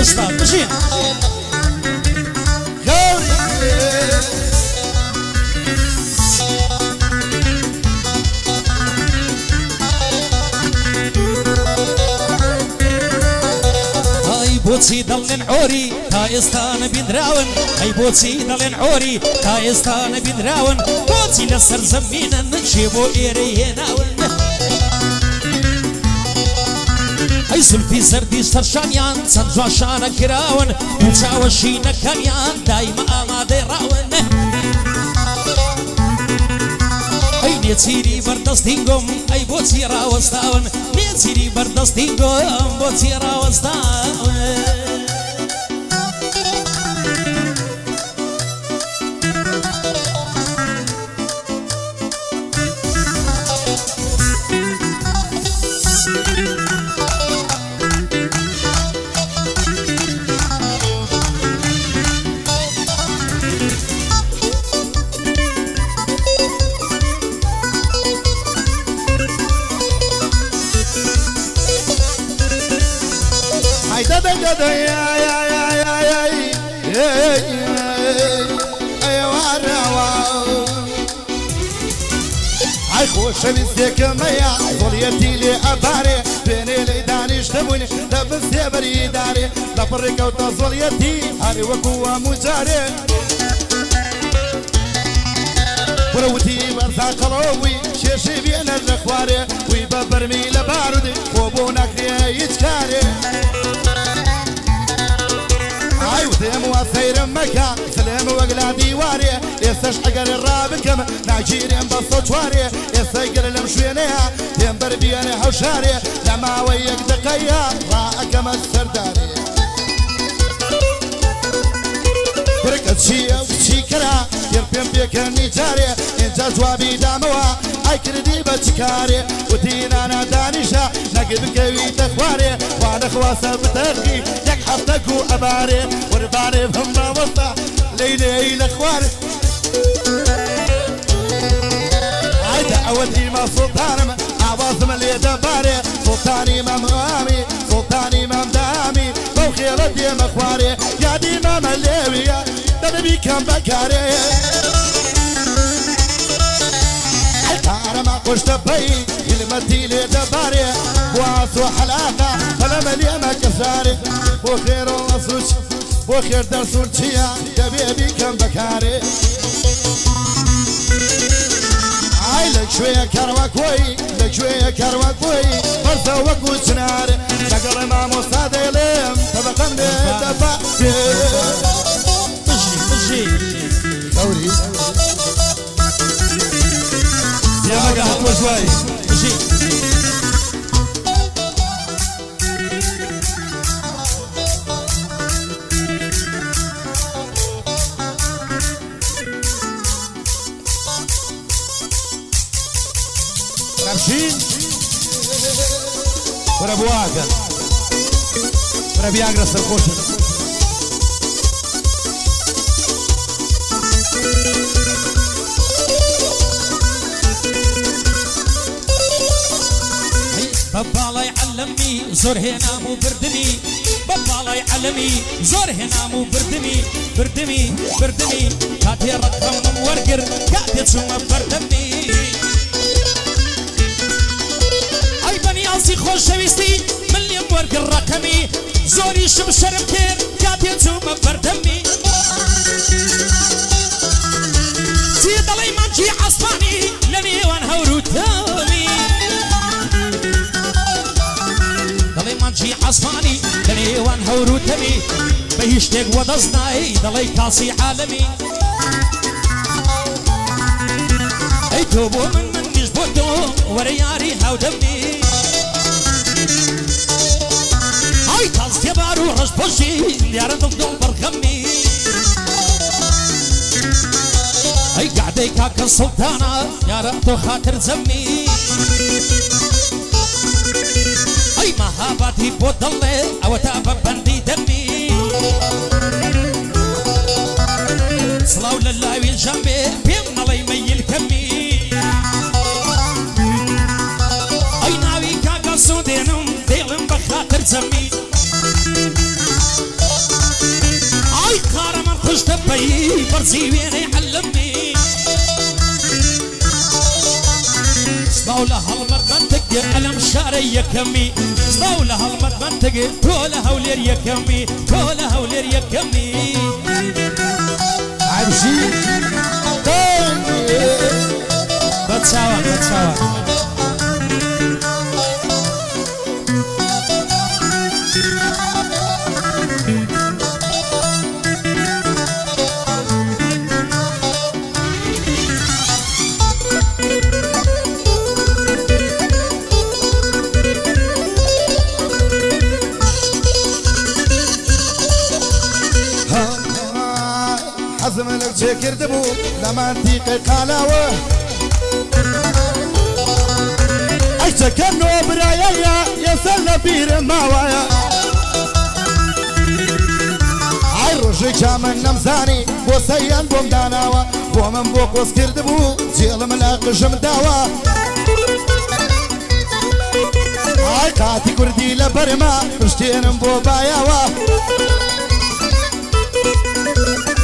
استاذ مشي بوتسي دلن عوري تايستان بندراون اي بوتسي دلن عوري تايستان بندراون بوتسي لسر زمينا نجيبو ايريناون اي سلفي زردي سرشانيان سنجواشانا كراون وشاوشينا كانيان دايما آماده راون اي نيتيري بردستينغم اي بوتسي راوستاون نيتيري بردستينغم بوتسي راوستاون اي خوش بيستيك ميا ظليتي لي اباري بيني لي داني شتبوني لبس يا بري داري لفرق وتصليتي هاري وكوا مجاري بروتي برزا قروي شيشي بين الرخواري ويببرمي لبارودي خوبونك يتكاري اي وديم وسير مكة سلام وقلا ديواري يسش حقر الرابكم ناجيرين بصوتواري يسيقر المشوينيها ينبر بياني حوشاري لما ويك دقيا راكم السرداري بركت شيا وشيكرا يربين بيك النجاري انت جوابي داموا اي كردي بتكاري ودينا انا دانشا نقب كوي تخواري وانا خواسه بترقي يك حطكو اباري ورباري بهم وسطا ليلي الاخواري هاي دعوتي ما سلطان عواصم اللي دباري سلطاني مامامي سلطاني مامدامي بوخيرتي مخواري يا دي ماما الليوية دبي كم بكاري الكار ما قشت بي كلمتي لي دباري بواسو حلاقة فلما اليوم كساري بوخير وصوش بوخير درسول تشيا دبي كم بكاري هاي لك شوية كروكوي لك شوية كروكوي فرثة وكو سناري نقر ما مصادي لهم تبقى من دفع مشي دوري يا مقا هطوة شوي مشي رمشين ورا بواقر ورا بياقر السرقوشن بابا الله يعلمني زور هنا مو بردني بابا الله يعلمني زور هنا مو بردني بردني كاتي رقم ورقر كاتي تسمى بردني اي بني اصي خوش شويستي ملي ورقر رقمي زوري شب شرم كير كاتي تسمى بردني سيد الله يمانجي عصفاني لني وانهورو تامي دلي مانجي عصفاني دلي وان هورو تمي بهشتك ودزناي دلي كاسي عالمي اي توبو من نجبودو ورياري هاو دمي اي تاز تبارو رش بوشي يارن دفدو برغمي اي قعدي كاك السلطانة يارن تو خاطر زمي اي مهاباتي بودلي او تابا بندي دمي صلاو لله وين جنبي بيم الله يميل كمي اي ناوي كاكا سودينم ديلم بخاطر زمي اي قارة من خشت بي برزي ويني علمني صدولة هالمرد منطق ألم شاري يكمي صدولة هالمرد منطق تولها ولير يكمي تولها ولير يكمي عرشي بتساوى بتساوى حزم لك شكر دبو لما انتيقي قالاوه عيشة كنو برايا يسال بير ماوايا عي روشي شامن نمزاني بو سيان بوم داناوا بو من بوك وسكر دبو جيل ملاق جم داوا عي قاتي كردي لبرما بشتين بو باياوا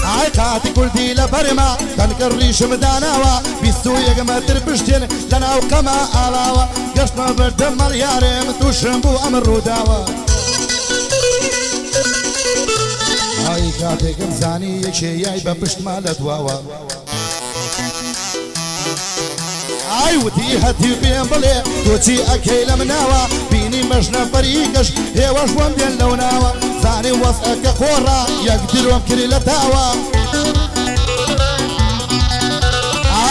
عي قاتي كردي لبرما تنكريش مداناوا بيستو يقمتر بشتين لنا وقما آلاوا قشنا بردم اليارم توشن بو أمر روداوا عي قاتي قمزاني يكشي يايبا بشت مالت واوا عي ودي هاتي بين بلي توتي أكيل مناوا بيني مجنى فريقش هي واش وندين لوناوا زاني وصقك خورا يقدر ومكري لتاوا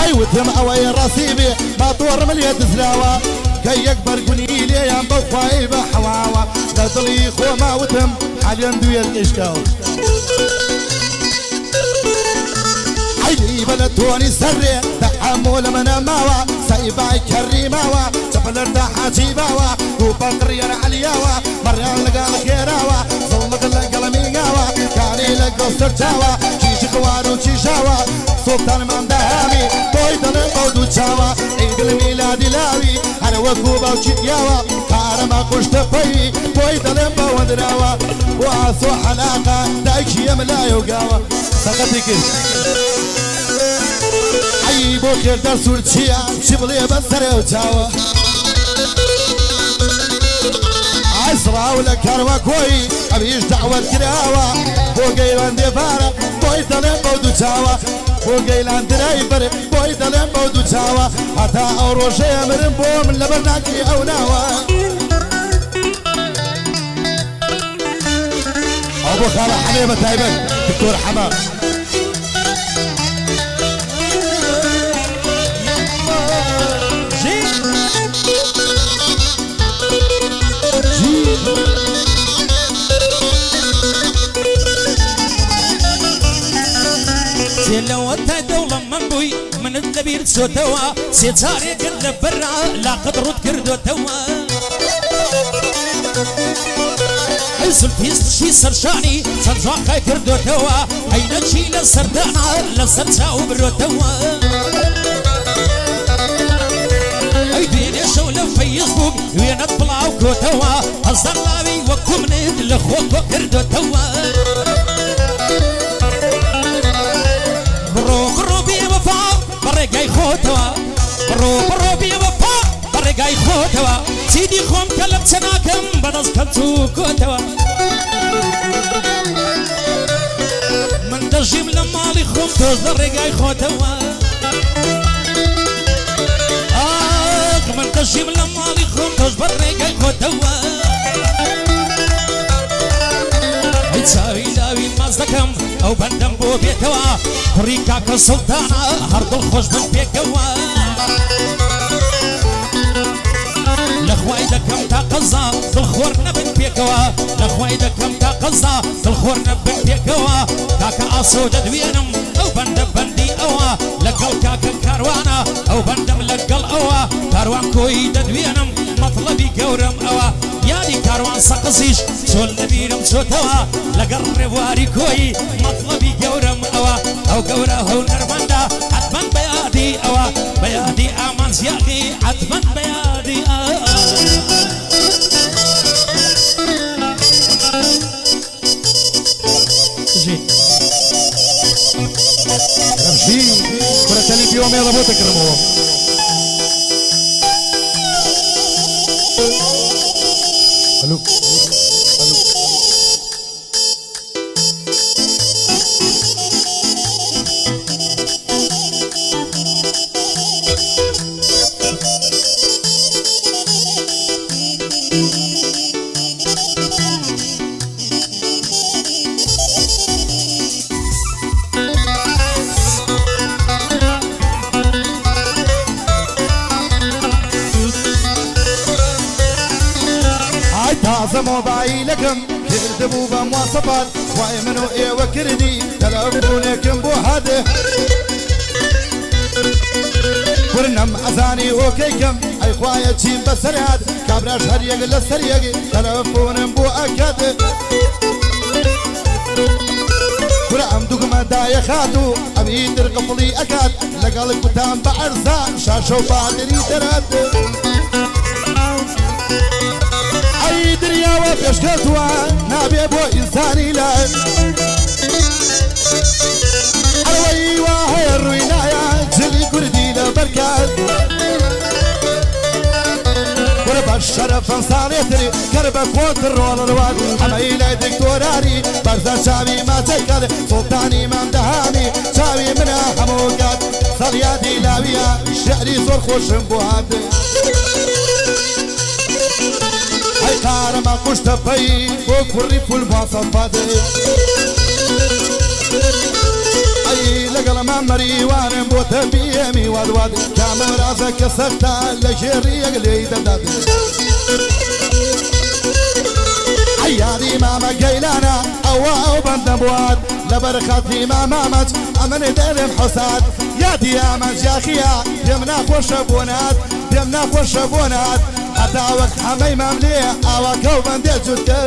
عي ودم اوي راسيبي ما طور مليت زلاوا كي يكبر قنيلي يا بخواي بحواوا تطلي خو ما ودم حاليا دويا الاشكاو عيلي بلدوني سري تحمل من ماوا سايباي كريماوا جبل ارتاحا جيباوا وبقريا علياوا مريان لقال خيراوا صلق لقال ميقاوا كاني لقال سرجاوا شيش خوارو شيشاوا سلطان من دهامي بوي دلن بودو تشاوا عيد الميلاد لاوي انا وكوبا وشيكياوا كارما قشت بي بوي دلن بودراوا واسو حلاقة دايكي يملا يوقاوا سقطيك عي بوكر در سورتشيا شبلي بسر وتاوا عسرا ولا كاروا كوي ابيش دعوة كراوا بوغيلان ديفارا بوي دلن بودو تشاوا بوغيلان درايفر بوي دلن بودو تشاوا حتى اوروشي امرن بوم لبناكي او ناوا ابو خالة حبيبة تايبك دكتور حمام لو انت دولة من بوي من الدبير سوتوا سيتاري كل برا لا قدروا تكردو توا حيصل فيس شي سرشاني سنزاقا كردو توا اين تشي لسردانا لسرساو برو توا اي ديني شولة فيسبوك وين اطلعو كوتوا اصدر لابي وكم ند لخوكو كردو توا برو بي وفا برقاي خوتوا برو بي وفا برقاي خوتوا سيدي خوم كلب سناكم بدس كبتو كوتوا من دجيم لمالي خوم توز برقاي خوتوا من دجيم لمالي خوم توز برقاي خوتوا تساوي لاوي مازدكم او بندم بو بيتوا فريكا كسلطانا هرد الخوش من بيكوا لخواي دكم تاقزا بالخور نبن بيكوا لخواي دكم تاقزا بالخور نبن بيكوا كاكا اصو ددوينم او بندم بندي اوا لقل كاكا كاروانا او بندم لقل اوا كاروان كوي ددوينم مطلبي قورم اوا يادي كاروان سقزيش سول نبيرم سوتوا لقرب واري كوي مطلبي قورم اوا او قورا هو نرماندا عتبان بيادي اوا بيادي امان سياقي عتبان بيادي كاميرا بو تكرمو الو تازه موبایلکم کردبوو بە مواصفات وای من و ئێوە کردی تەلەفۆنێکم بۆ هەدە ورنم ئەزانی ئۆکەیکەم ئەی خوایە چیم بەسەرات کابراش هەریەک لە سەریەک تەلەفۆنم بۆ ئەکات ورە ئەم دوگمەندایە خات و ئەمی درقفڵی ئەکات لەگەڵ کوتان بە عەرزان شاشە و بادری دەرات ئەی دریاوە پێشکەوتووە نابێ بۆ ئینسانی لای ئەوەی وا هەیە ڕووی نایە جلی کوردی لە بەرکات وەرە بە شەرەفەن ساڵێتری کەر بە کۆنتڕۆڵ ڕوات ئەمەی لای دکتۆرانی بەرزە چاوی ماچەکەل سوڵتانی مامدەهامی چاوی منە هەموو کات سەڵیادی لاویە شعری زۆر خۆشم بۆ هاتێ ئەی قارەمە قوشتەپەی بۆ کوڕی پول مواصفات ئەی لەگەڵەمە مەریوانم بۆتە بیێمی وادواد کامەرازە کە سەختە لە ژێڕیەک لێی دەدات ئەی یادی مامە گەیلانە ئەوە ئەو بەندە بوات لەبەر خەتی مامامەج ئەمنێ دەرێم حوسات یادی ئەمەج یاخیە پێم ناخۆشە بۆنات پێم ناخۆشە بۆنات هەتا وەک هەمەی مام لێ ئاواکە و بەندێ جوتکە